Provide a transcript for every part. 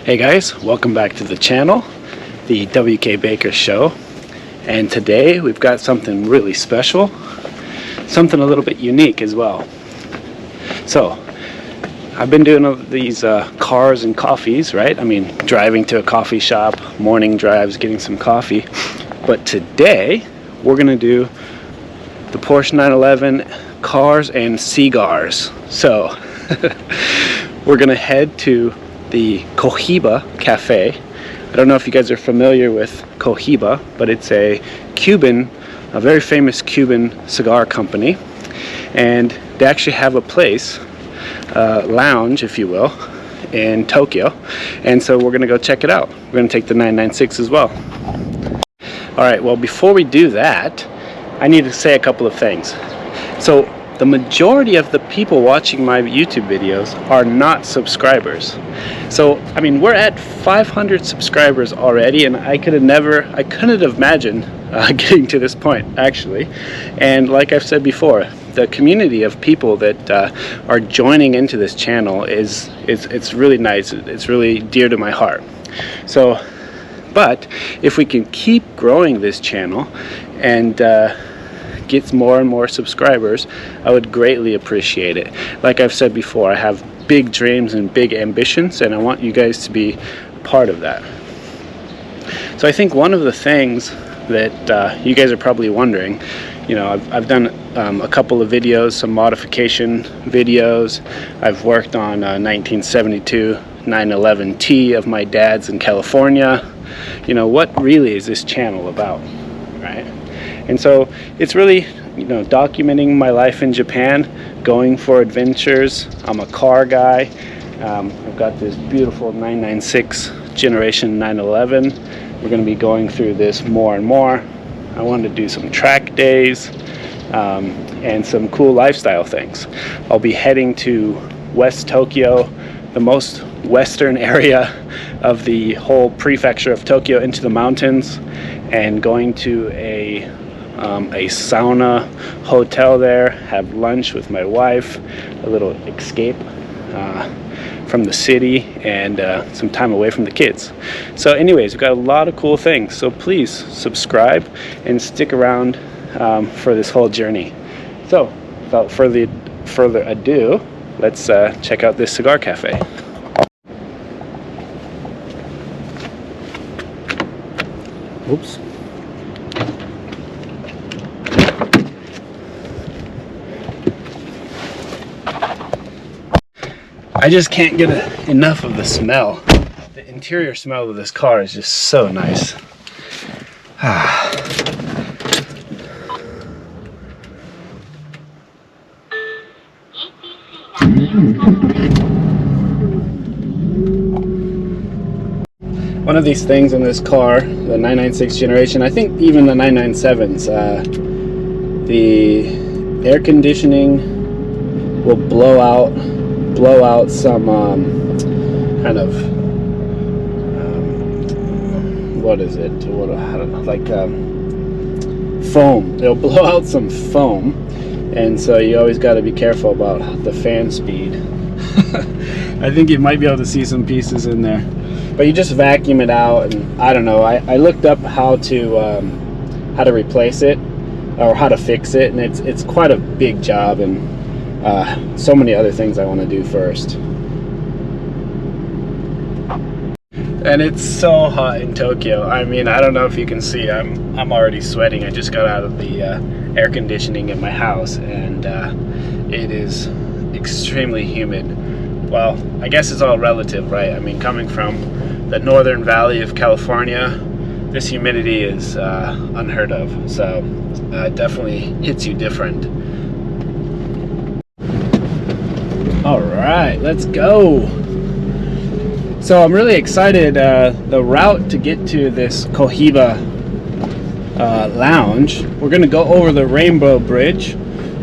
Hey guys, welcome back to the channel, the WK Baker Show. And today we've got something really special, something a little bit unique as well. So, I've been doing these cars and coffees, right? I mean, driving to a coffee shop, morning drives, getting some coffee. But today, we're gonna do the Porsche 911 cars and cigars. So, we're gonna head to the Cohiba Cafe. I don't know if you guys are familiar with Cohiba, but it's a very famous Cuban cigar company. And they actually have a place, lounge, if you will, in Tokyo. And so we're gonna go check it out. We're gonna take the 996 as well. All right, well, before we do that, I need to say a couple of things. So the majority of the people watching my YouTube videos are not subscribers. So, I mean, we're at 500 subscribers already, and I couldn't have imagined getting to this point, actually. And like I've said before, the community of people that are joining into this channel it's really nice. It's really dear to my heart. So, but if we can keep growing this channel and gets more and more subscribers, I would greatly appreciate it. Like I've said before, I have big dreams and big ambitions, and I want you guys to be part of that. So I think one of the things that you guys are probably wondering, you know, I've done a couple of videos, some modification videos. I've worked on a 1972 911T of my dad's in California. You know, what really is this channel about, right? And so it's really, you know, documenting my life in Japan, going for adventures. I'm a car guy. I've got this beautiful 996 generation 911. We're going to be going through this more and more. I wanted to do some track days and some cool lifestyle things. I'll be heading to West Tokyo, the most western area of the whole prefecture of Tokyo, into the mountains, and going to a sauna hotel there, have lunch with my wife, a little escape from the city, and some time away from the kids. So anyways, we've got a lot of cool things, so please subscribe and stick around for this whole journey. So without further ado, let's check out this cigar cafe. Oops. I just can't get enough of the smell. The interior smell of this car is just so nice. One of these things in this car, the 996 generation, I think even the 997s, the air conditioning will blow out some kind of what is it? Foam. It'll blow out some foam, and so you always got to be careful about the fan speed. I think you might be able to see some pieces in there, but you just vacuum it out, and I don't know. I looked up how to replace it or how to fix it, and it's quite a big job, and so many other things I want to do first. And it's so hot in Tokyo. I mean, I don't know if you can see, I'm already sweating. I just got out of the air conditioning in my house, and it is extremely humid. Well, I guess it's all relative, right? I mean, coming from the northern valley of California, this humidity is unheard of. So it definitely hits you different. All right, let's go. So I'm really excited. The route to get to this Cohiba lounge, we're gonna go over the Rainbow Bridge.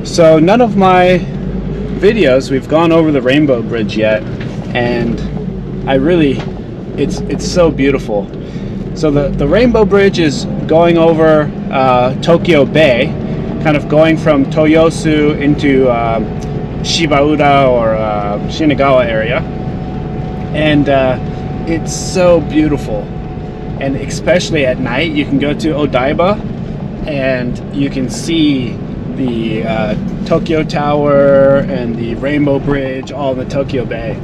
So none of my videos we've gone over the Rainbow Bridge yet, and it's so beautiful. So the Rainbow Bridge is going over Tokyo Bay, kind of going from Toyosu into Shibaura or Shinagawa area, and it's so beautiful. And especially at night, you can go to Odaiba and you can see the Tokyo Tower and the Rainbow Bridge all in the Tokyo Bay.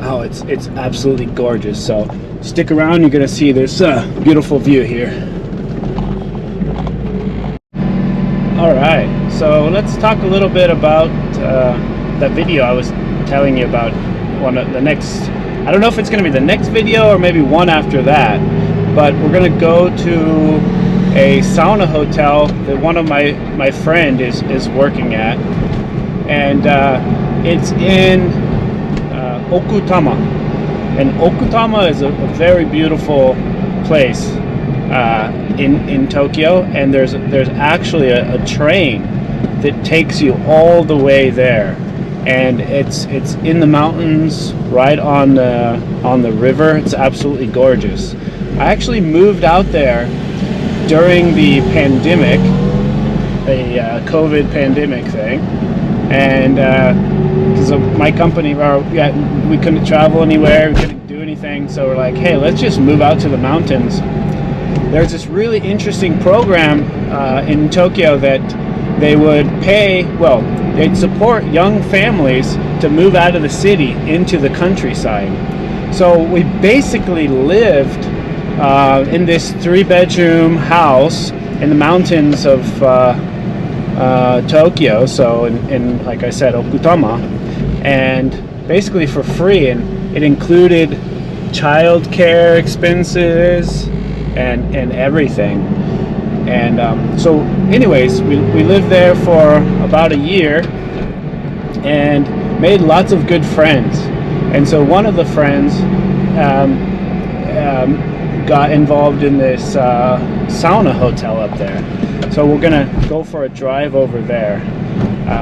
Oh, it's absolutely gorgeous. So stick around, you're gonna see this beautiful view here. All right, so let's talk a little bit about that video I was telling you about. One of the next, I don't know if it's gonna be the next video or maybe one after that, but we're gonna go to a sauna hotel that one of my friend is working at, and it's in Okutama. And Okutama is a very beautiful place in Tokyo, and there's actually a train that takes you all the way there, and it's in the mountains, right on the river. It's absolutely gorgeous. I actually moved out there during the pandemic, the COVID pandemic thing, and because of my company, we couldn't travel anywhere, we couldn't do anything, so we're like, hey, let's just move out to the mountains. There's this really interesting program in Tokyo that they would pay, well, they'd support young families to move out of the city into the countryside. So we basically lived in this 3-bedroom house in the mountains of Tokyo, so in like I said, Okutama, and basically for free, and it included childcare expenses and everything. And so anyways, we lived there for about a year and made lots of good friends. And so one of the friends got involved in this sauna hotel up there. So we're gonna go for a drive over there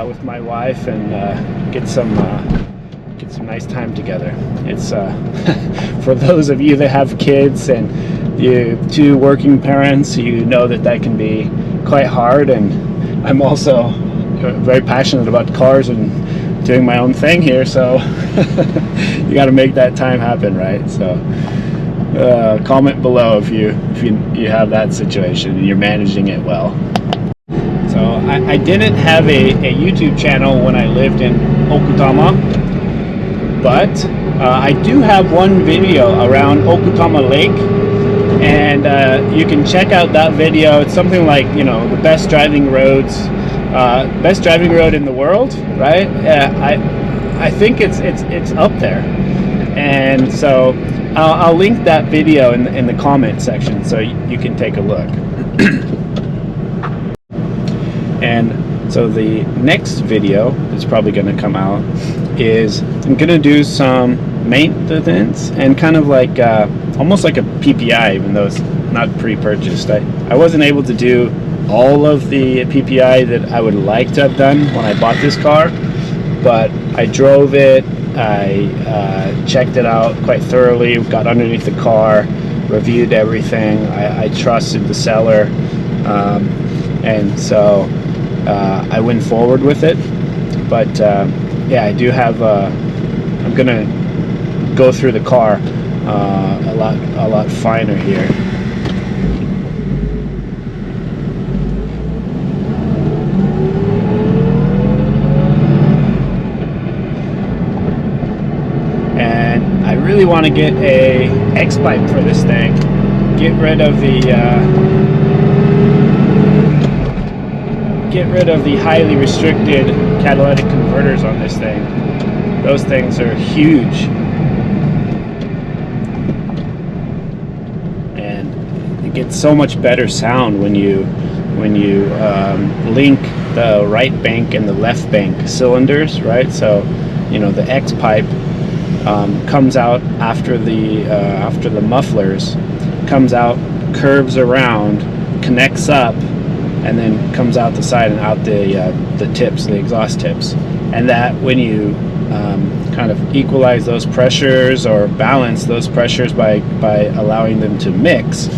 with my wife and get some nice time together. It's for those of you that have kids and you two working parents, you know that can be quite hard. And I'm also very passionate about cars and doing my own thing here, so you got to make that time happen, right? So comment below if you have that situation and you're managing it well. So I didn't have a YouTube channel when I lived in Okutama, but I do have one video around Okutama Lake, and you can check out that video. It's something like, you know, the best driving roads, best driving road in the world, right? I think it's up there, and so I'll link that video in the comment section so you can take a look. And so the next video that's probably going to come out is I'm going to do some maintenance and kind of like almost like a PPI, even though it's not pre-purchased. I wasn't able to do all of the PPI that I would like to have done when I bought this car, but I drove it, I checked it out quite thoroughly, got underneath the car, reviewed everything. I trusted the seller, and so I went forward with it. But yeah, I do have I'm gonna go through the car a lot finer here. And I really want to get a X-pipe for this thing. Get rid of the highly restricted catalytic converters on this thing. Those things are huge, and it gets so much better sound when you link the right bank and the left bank cylinders, right? So, you know, the X-pipe comes out after the mufflers, comes out, curves around, connects up, and then comes out the side and out the tips, the exhaust tips. And that when you kind of equalize those pressures or balance those pressures by allowing them to mix,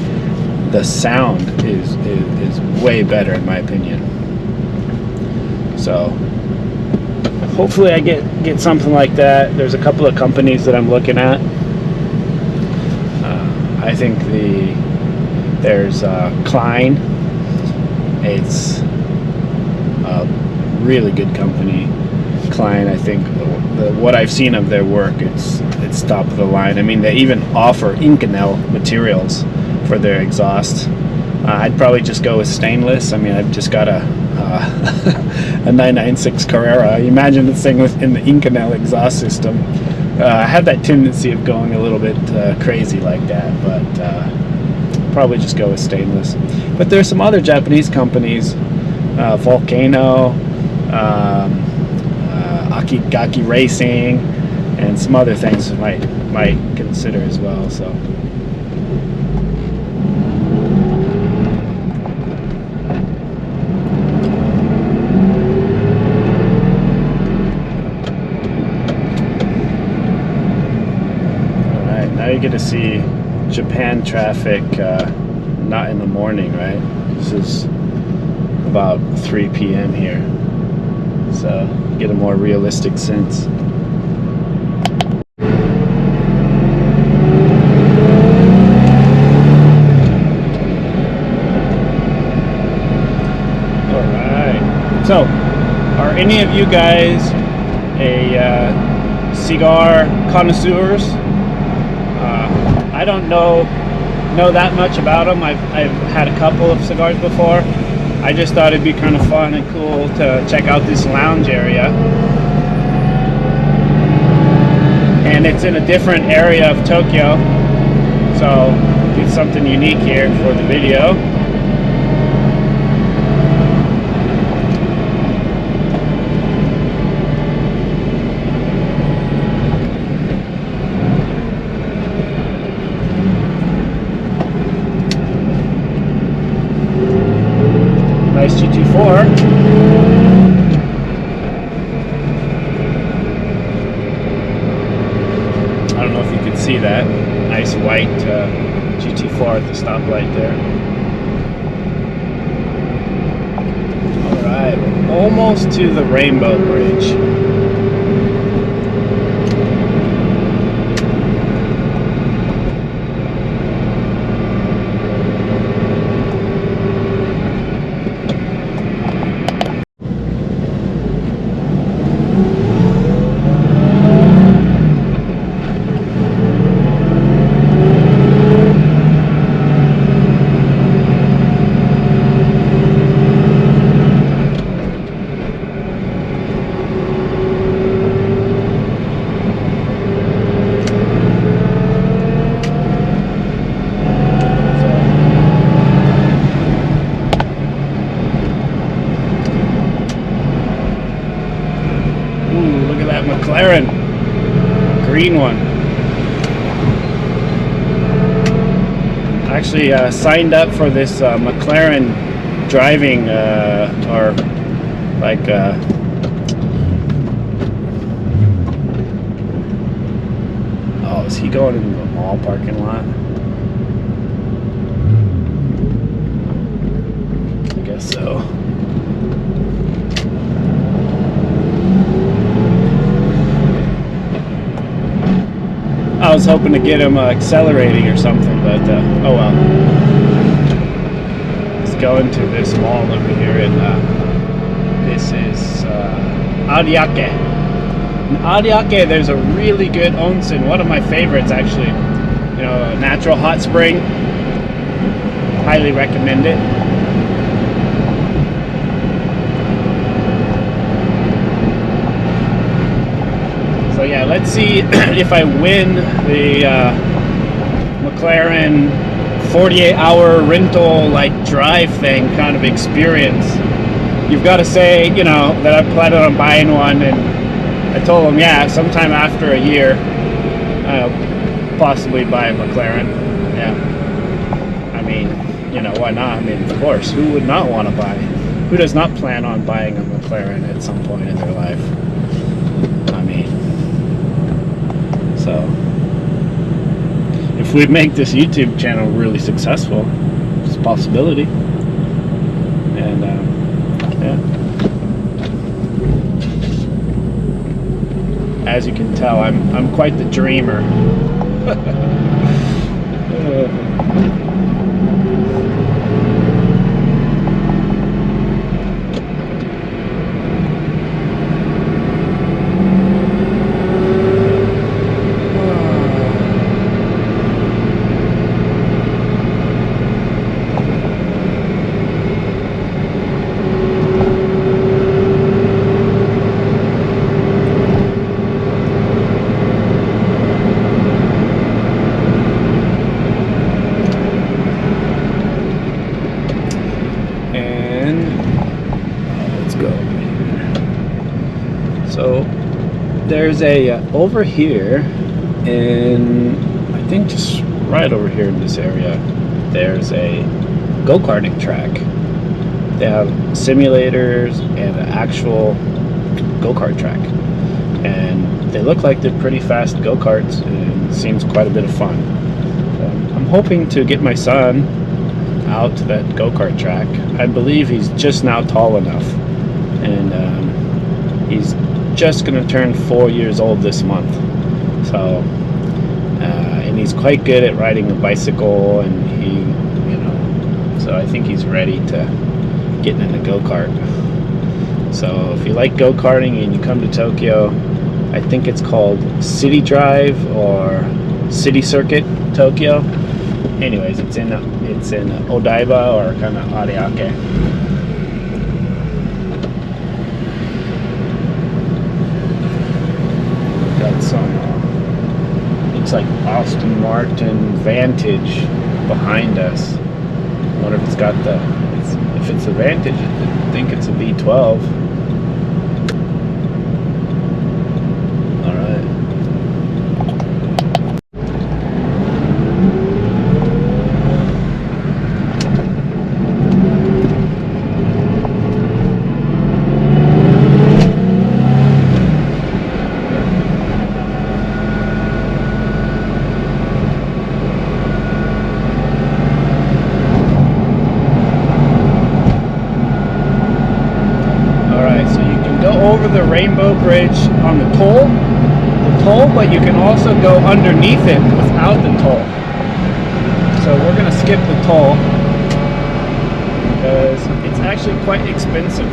the sound is way better in my opinion. So hopefully I get something like that. There's a couple of companies that I'm looking at. I think there's Klein. It's a really good company. Klein, I think what I've seen of their work, it's top of the line. I mean, they even offer Inconel materials for their exhaust. I'd probably just go with stainless. I mean, I've just got a 996 Carrera. Imagine this thing in the Inconel exhaust system. I have that tendency of going a little bit crazy like that, but probably just go with stainless. But there's some other Japanese companies, Volcano, Akigaki Racing, and some other things you might consider as well. So. Now you get to see Japan traffic, not in the morning, right? This is about 3 p.m. here, so you get a more realistic sense. Alright, so are any of you guys a cigar connoisseurs? I don't know that much about them. I've had a couple of cigars before. I just thought it'd be kind of fun and cool to check out this lounge area. And it's in a different area of Tokyo, so it's something unique here for the video. Nice GT4. I don't know if you can see that. Nice white GT4 at the stoplight there. Alright, we're almost to the Rainbow Bridge. McLaren, green one. Actually signed up for this McLaren driving or like oh, is he going into the mall parking lot? I guess so. I was hoping to get him accelerating or something, but oh well. Let's go into this mall over here, and this is Ariake. In Ariake, there's a really good onsen, one of my favorites actually. You know, a natural hot spring. Highly recommend it. So yeah, let's see if I win the McLaren 48-hour rental like drive thing kind of experience. You've got to say, you know, that I planned on buying one, and I told them, yeah, sometime after a year, I'll possibly buy a McLaren. Yeah, I mean, you know, why not? I mean, of course, who would not want to buy? Who does not plan on buying a McLaren at some point in their life? I mean. So, if we make this YouTube channel really successful, it's a possibility. And yeah, as you can tell, I'm quite the dreamer. So there's a over here, and I think just right over here in this area, there's a go-karting track. They have simulators and an actual go-kart track, and they look like they're pretty fast go-karts, and it seems quite a bit of fun. I'm hoping to get my son out to that go-kart track. I believe he's just now tall enough, and he's just gonna turn 4 years old this month. So and he's quite good at riding a bicycle, and so I think he's ready to get in a go-kart. So if you like go-karting and you come to Tokyo, I think it's called City Drive or City Circuit Tokyo. Anyways, it's in Odaiba or kind of Ariake. Got some, looks like Aston Martin Vantage behind us. I wonder if it's got if it's a Vantage, I think it's a V12. Over the Rainbow Bridge on the toll, but you can also go underneath it without the toll. So we're gonna skip the toll because it's actually quite expensive.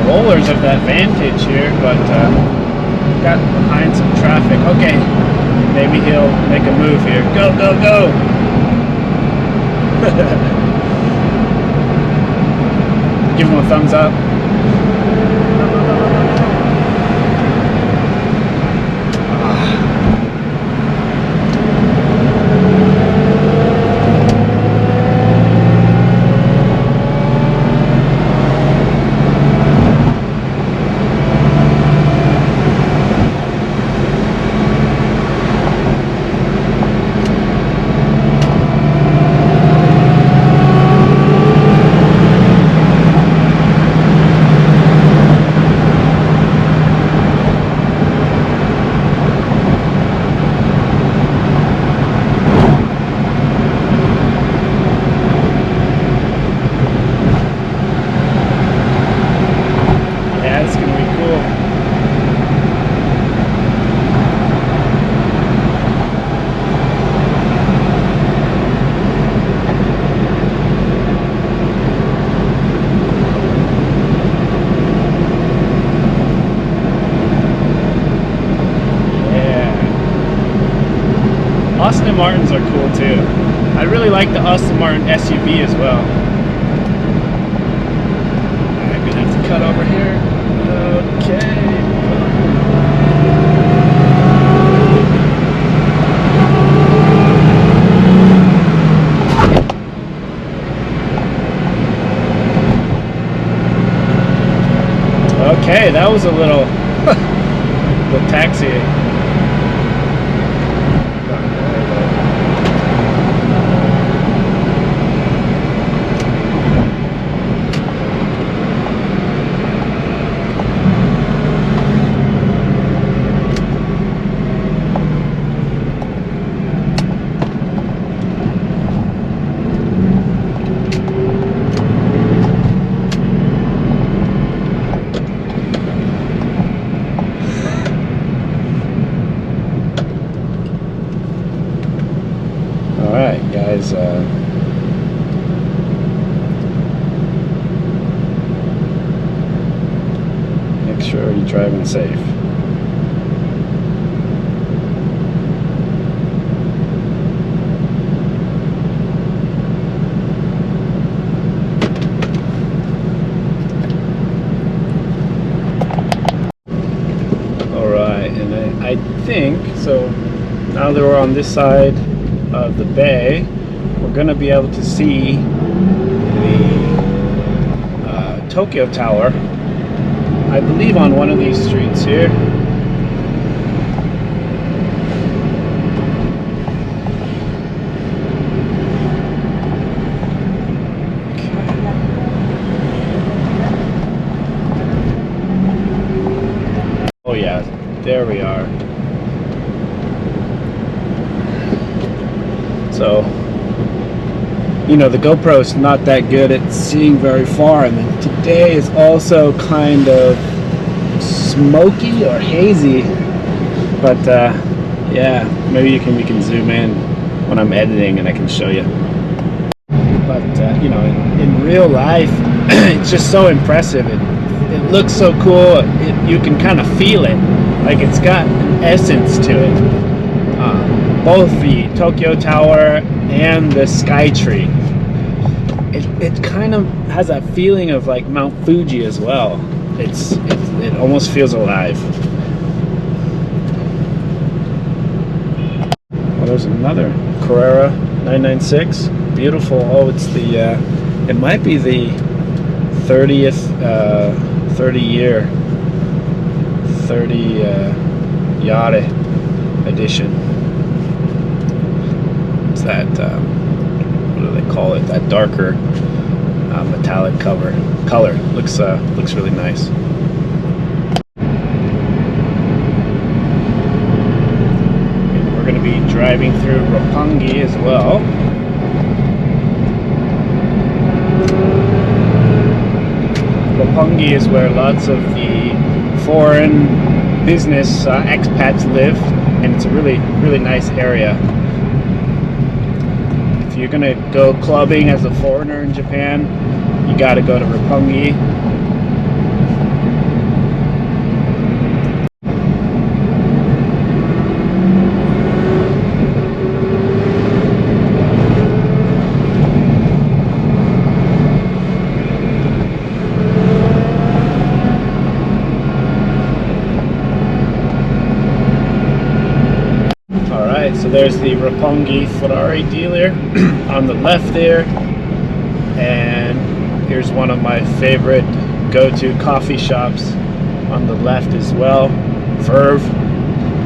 Rollers of that Vantage here, but got behind some traffic. Okay, maybe he'll make a move here. Go, go, go! Give him a thumbs up. Aston Martins are cool too. I really like the Aston Martin SUV as well. I'm gonna have to cut over here. Okay, that was a little taxi. you're driving safe. Alright, and I think, so now that we're on this side of the bay, we're going to be able to see the Tokyo Tower, I believe on one of these streets here. Oh yeah, there we are. So, you know, the GoPro is not that good at seeing very far, and then today is also kind of smoky or hazy. But yeah, maybe we can zoom in when I'm editing and I can show you. But you know, in real life, it's just so impressive. It looks so cool. You can kind of feel it, like it's got an essence to it. Both the Tokyo Tower and the Sky Tree. It kind of has that feeling of like Mount Fuji as well. It almost feels alive. Well, there's another Carrera 996. Beautiful. Oh, it's the it might be the 30th 30 Yare edition. It's that what do they call it? That darker metallic color. Looks really nice. And we're going to be driving through Roppongi as well. Roppongi is where lots of the foreign business expats live, and it's a really nice area. If you're gonna go clubbing as a foreigner in Japan, you gotta go to Roppongi. So there's the Roppongi Ferrari dealer on the left there, and here's one of my favorite go-to coffee shops on the left as well, Verve.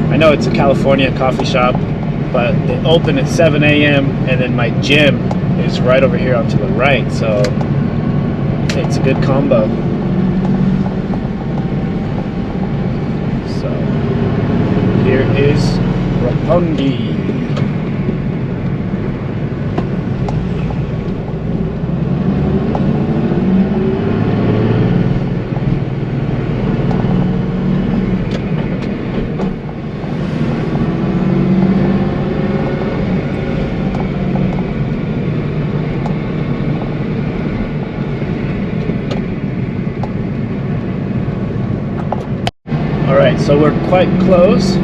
I know it's a California coffee shop, but they open at 7 a.m. and then my gym is right over here on to the right, so it's a good combo. So here is Roppongi. Alright, so we're quite close.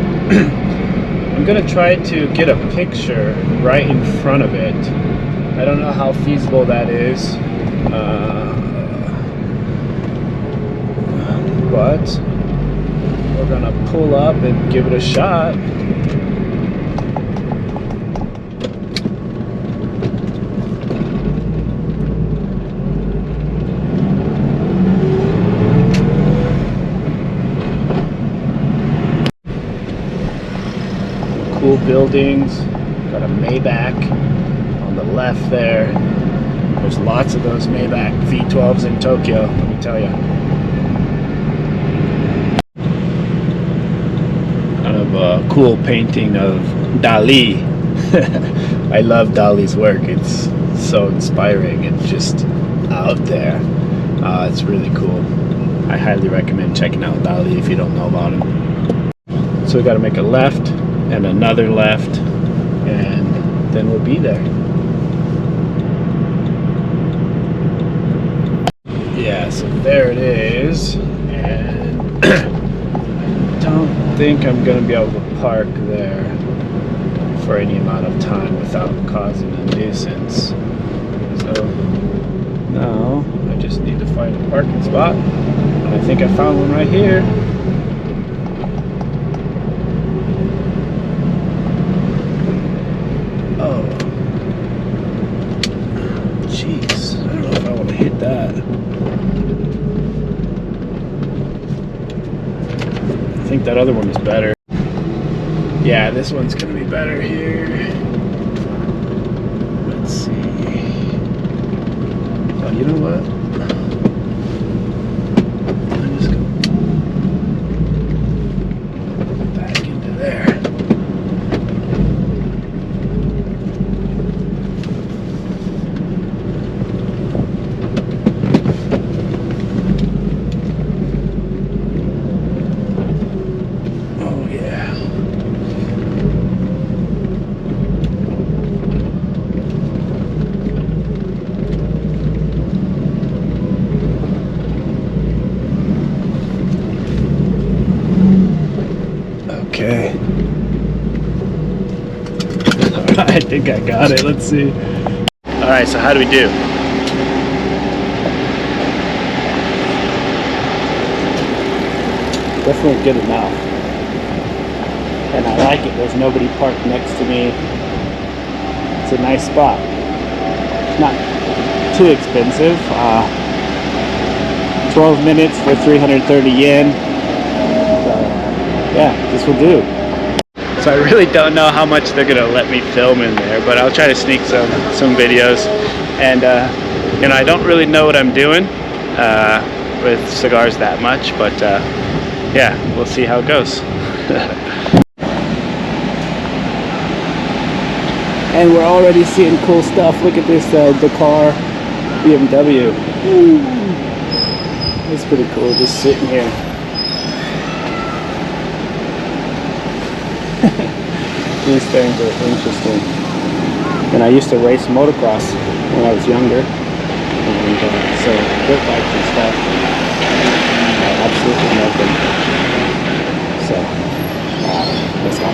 I'm gonna try to get a picture right in front of it. I don't know how feasible that is, but we're gonna pull up and give it a shot. Cool buildings. Got a Maybach on the left there. There's lots of those Maybach V12s in Tokyo, let me tell you. Kind of a cool painting of Dali. I love Dali's work. It's so inspiring and just out there. It's really cool. I highly recommend checking out Dali if you don't know about him. So we got to make a left and another left, and then we'll be there. Yeah, so there it is, and think I'm gonna be able to park there for any amount of time without causing a nuisance. So now I just need to find a parking spot, and I think I found one right here. Oh, jeez, I don't know if I want to hit that. I think that other one is better. Yeah, this one's gonna be better here. Let's see. Oh, you know what? I'm just gonna back into there. Okay. I think I got it. Let's see. Alright, so how do we do? Definitely good enough. And I like it. There's nobody parked next to me. It's a nice spot. Not too expensive. 12 minutes for 330 yen. Yeah, this will do. So I really don't know how much they're gonna let me film in there, but I'll try to sneak some videos. And you know, I don't really know what I'm doing with cigars that much, but yeah, we'll see how it goes. And we're already seeing cool stuff. Look at this Dakar BMW. Ooh. It's pretty cool just sitting here. These things are interesting. And I used to race motocross when I was younger, and so dirt bikes and stuff, I absolutely love them. So let's go.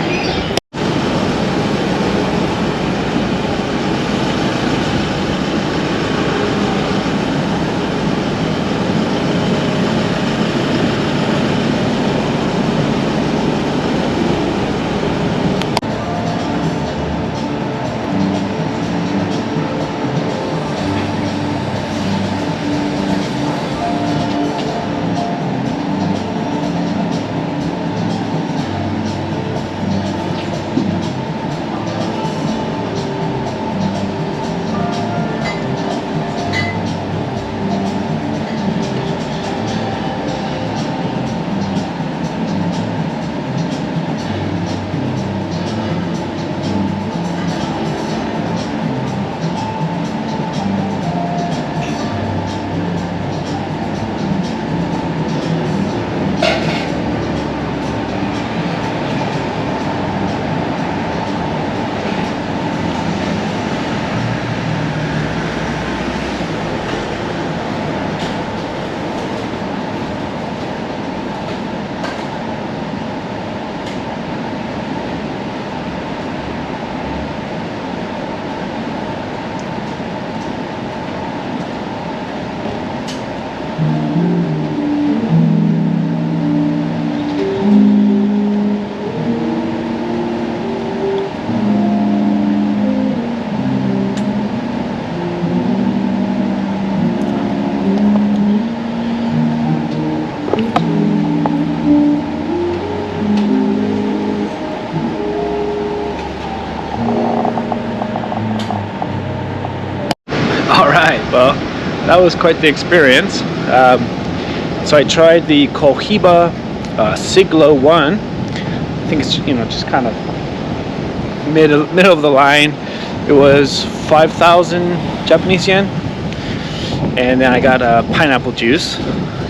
Well, that was quite the experience. So I tried the Cohiba Siglo 1. I think it's, you know, just kind of middle of the line. It was 5,000 Japanese yen, and then I got a pineapple juice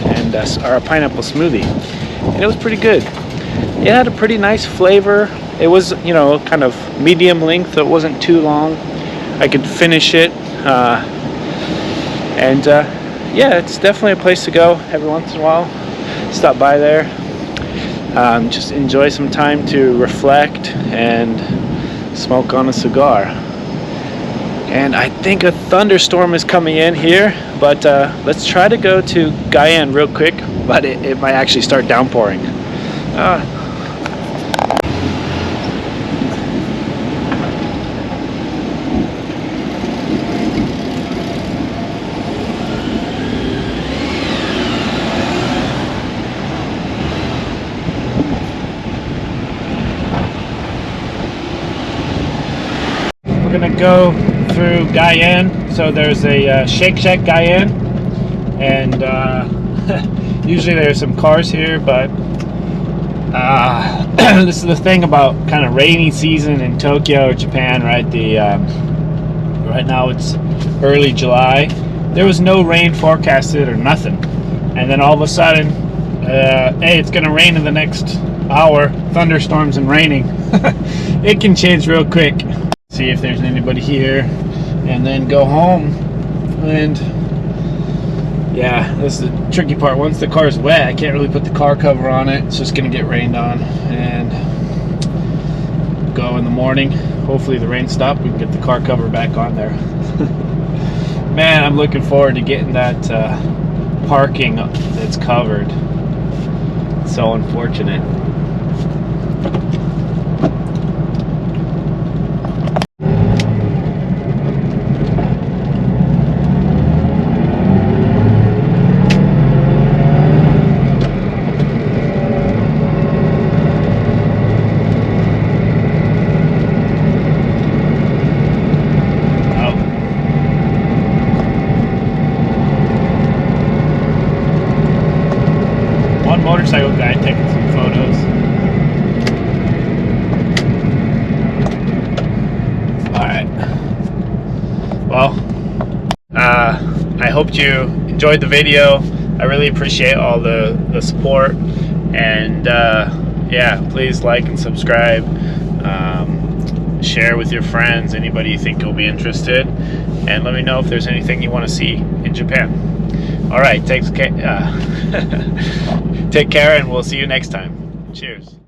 and or a pineapple smoothie, and it was pretty good. It had a pretty nice flavor. It was, you know, kind of medium length, so it wasn't too long. I could finish it, and yeah, it's definitely a place to go every once in a while. Stop by there. just enjoy some time to reflect and smoke on a cigar. And I think a thunderstorm is coming in here, but let's try to go to Guyane real quick, but it might actually start downpouring. We're gonna go through Guyane. So there's a Shake Shack Guyane, and usually there's some cars here, but this is the thing about kind of rainy season in Tokyo or Japan, right? Right now it's early July. There was no rain forecasted or nothing, and then all of a sudden, hey, it's gonna rain in the next hour. Thunderstorms and raining. It can change real quick. See if there's anybody here, and then go home. And yeah, this is the tricky part. Once the car's wet, I can't really put the car cover on it. It's just gonna get rained on, and go in the morning. Hopefully the rain stops, we can get the car cover back on there. Man, I'm looking forward to getting that parking that's covered. It's so unfortunate. Motorcycle guy taking some photos. Alright. Well, I hope you enjoyed the video. I really appreciate all the support. And yeah, please like and subscribe. Share with your friends, anybody you think will be interested. And let me know if there's anything you want to see in Japan. Alright, take care, and we'll see you next time. Cheers.